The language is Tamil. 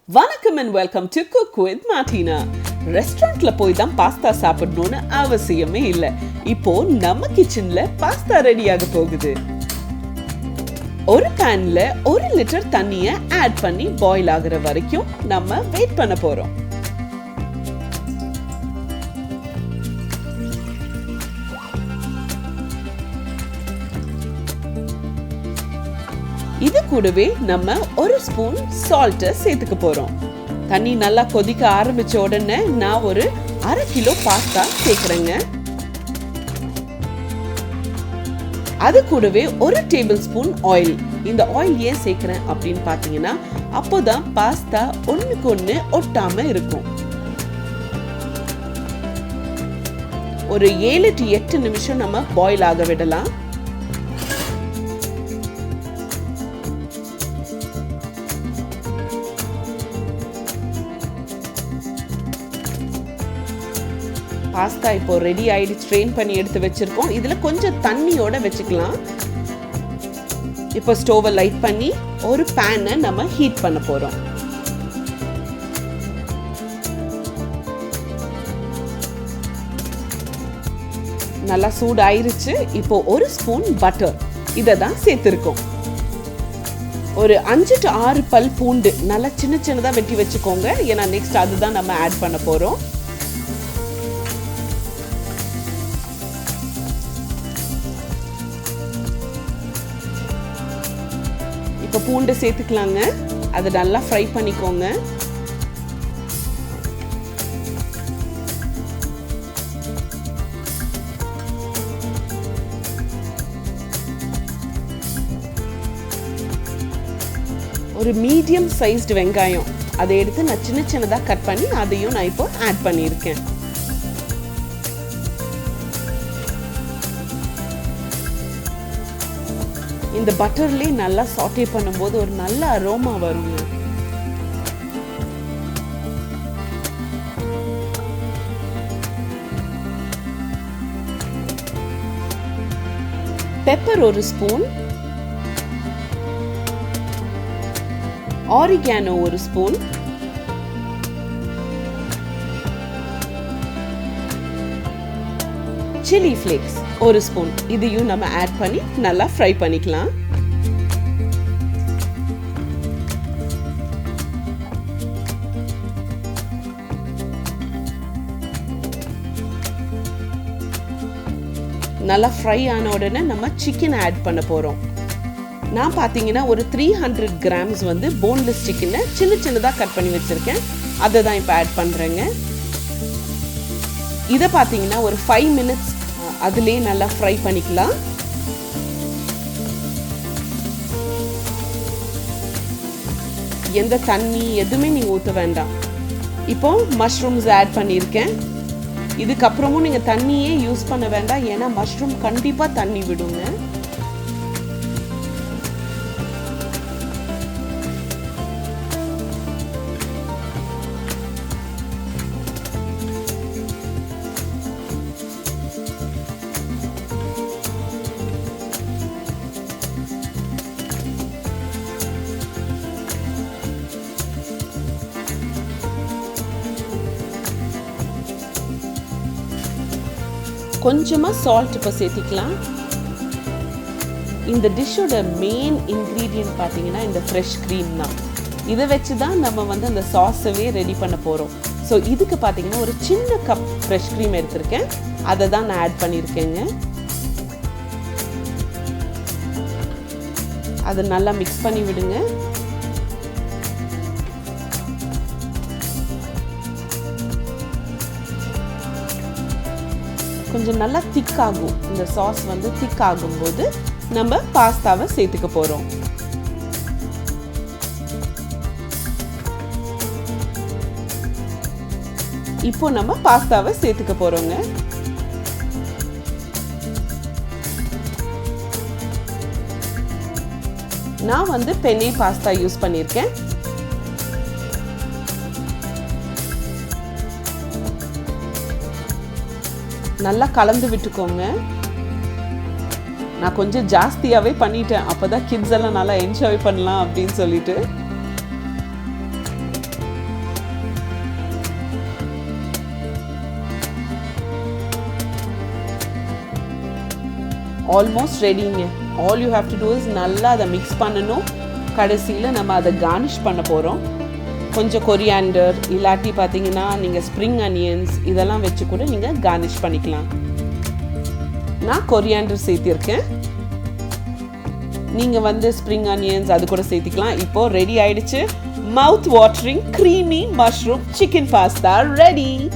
வணக்கம் and welcome to Cook with Martina. ரெஸ்டாரண்ட்ல போய் தான் பாஸ்தா சாப்பிடணும்னு அவசியமே இல்லை. இப்போ நம்ம கிச்சன்ல பாஸ்தா ரெடியாக போகுது. ஒரு பேன்ல 1 லிட்டர் தண்ணியை ஆட் பண்ணி பாயில் ஆகுற வரைக்கும் நம்ம வெயிட் பண்ண போறோம். இது கூடவே நம்ம 1 ஸ்பூன் சால்ட் சேர்த்துக்க போறோம். தண்ணி நல்லா கொதிக்க ஆரம்பிச்ச உடனே நான் ஒரு 1/2 கிலோ பாஸ்தா சேர்க்கிறேங்க. அது கூடவே 1 டேபிள் ஸ்பூன் ஆயில். இந்த ஆயில் ஏன் சேர்க்கிறேன் அப்படின்னு பாத்தீங்கன்னா அப்போதான் பாஸ்தா ஒண்ணுக்கு ஒண்ணு ஒட்டாம இருக்கும். ஒரு 7 to 8 நிமிஷம் நம்ம பாயில் ஆக விடலாம். பாஸ்தா இப்போ ரெடி ஆயிடுச்சு. ஸ்ட்ரெயின் பண்ணி எடுத்து வச்சிருக்கோம். இதுல கொஞ்சம் தண்ணியோட வச்சுக்கலாம். இப்போ ஸ்டோவை லைட் பண்ணி ஒரு பேனை நம்ம ஹீட் பண்ண போறோம். நல்லா சூடு ஆயிருச்சு. இப்போ 1 ஸ்பூன் பட்டர் இதை தான் சேர்த்திருக்கோம். ஒரு 5 to 6 பல் பூண்டு நல்லா சின்ன சின்னதா வெட்டி வச்சுக்கோங்க. ஏன்னா நெக்ஸ்ட் அதுதான் நம்ம ஆட் பண்ண போறோம். இப்போ பூண்டை சேர்த்துக்கலாங்க. அதை நல்லா ஃப்ரை பண்ணிக்கோங்க. ஒரு மீடியம் சைஸ்டு வெங்காயம் அதை எடுத்து நான் சின்ன சின்னதாக கட் பண்ணி அதையும் நான் இப்போ ஆட் பண்ணியிருக்கேன். இந்த பட்டர்லேயே நல்லா சாட்டே பண்ணும்போது ஒரு நல்ல அரோமா வருங்க. Pepper 1 spoon, oregano 1 spoon, chilli flakes 1 spoon இதையும் நம்ம ஆட் பண்ணி நல்லா ஃப்ரை பண்ணிக்கலாம். நல்லா ஃப்ரை ஆன உடனே நம்ம சிக்கன் ஆட் பண்ண போறோம். நான் பார்த்தீங்கன்னா ஒரு 300 கிராம்ஸ் வந்து போன்லெஸ் சிக்கனை சின்ன சின்னதாக கட் பண்ணி வச்சிருக்கேன். அதை தான் இப்போ ஆட் பண்றேங்க. இதை பார்த்தீங்கன்னா ஒரு 5 மினிட்ஸ் அதுலேயே நல்லா ஃப்ரை பண்ணிக்கலாம். எந்த தண்ணி எதுவுமே நீங்கள் ஊற்ற வேண்டாம். இப்போ மஷ்ரூம்ஸ் ஆட் பண்ணியிருக்கேன். இதுக்கப்புறமும் நீங்கள் தண்ணியே யூஸ் பண்ண வேண்டாம். ஏன்னா மஷ்ரூம் கண்டிப்பாக தண்ணி விடுங்க. கொஞ்சமாக சால்ட் இப்போ சேர்த்திக்கலாம். இந்த டிஷ்ஷோட மெயின் இன்க்ரீடியன்ட் பார்த்தீங்கன்னா இந்த ஃப்ரெஷ் க்ரீம் தான். இதை வச்சு தான் நம்ம வந்து அந்த சாஸவே ரெடி பண்ண போகிறோம். ஸோ இதுக்கு பார்த்தீங்கன்னா ஒரு சின்ன கப் ஃப்ரெஷ் க்ரீம் எடுத்திருக்கேன். அதை தான் நான் ஆட் பண்ணியிருக்கேங்க. அதை நல்லா மிக்ஸ் பண்ணி விடுங்க. கொஞ்சம் நல்லா திக் ஆகும். இந்த சாஸ் வந்து திக் ஆகும்போது நம்ம பாஸ்தாவை சேர்த்துக்க போறோம். இப்போ நம்ம பாஸ்தாவை சேர்த்துக்க போறோங்க. நான் வந்து பெனே பாஸ்தா யூஸ் பண்ணியிருக்கேன். நல்லா கலந்து விட்டுக்கோங்க. நான் கொஞ்சம் ஜாஸ்தியாகவே பண்ணிட்டேன். அப்போ தான் கிட்ஸ் எல்லாம் நல்லா என்ஜாய் பண்ணலாம் அப்படின்னு சொல்லிட்டு. ஆல்மோஸ்ட் ரெடிங்க. All you have to do is நல்லா அதை மிக்ஸ் பண்ணணும். கடைசியில் நம்ம அதை கார்னிஷ் பண்ண போகிறோம். கொஞ்சம் கொரியாண்டர் இல்லாட்டி பார்த்தீங்கன்னா நீங்கள் ஸ்ப்ரிங் அனியன்ஸ் இதெல்லாம் வச்சு கூட நீங்கள் கார்னிஷ் பண்ணிக்கலாம். நான் கொரியாண்டர் சேர்த்திருக்கேன். நீங்கள் ஸ்ப்ரிங் அனியன்ஸ் அது கூட சேர்த்திக்கலாம். இப்போது ரெடி ஆயிடுச்சு. மவுத் watering creamy mushroom chicken pasta ready.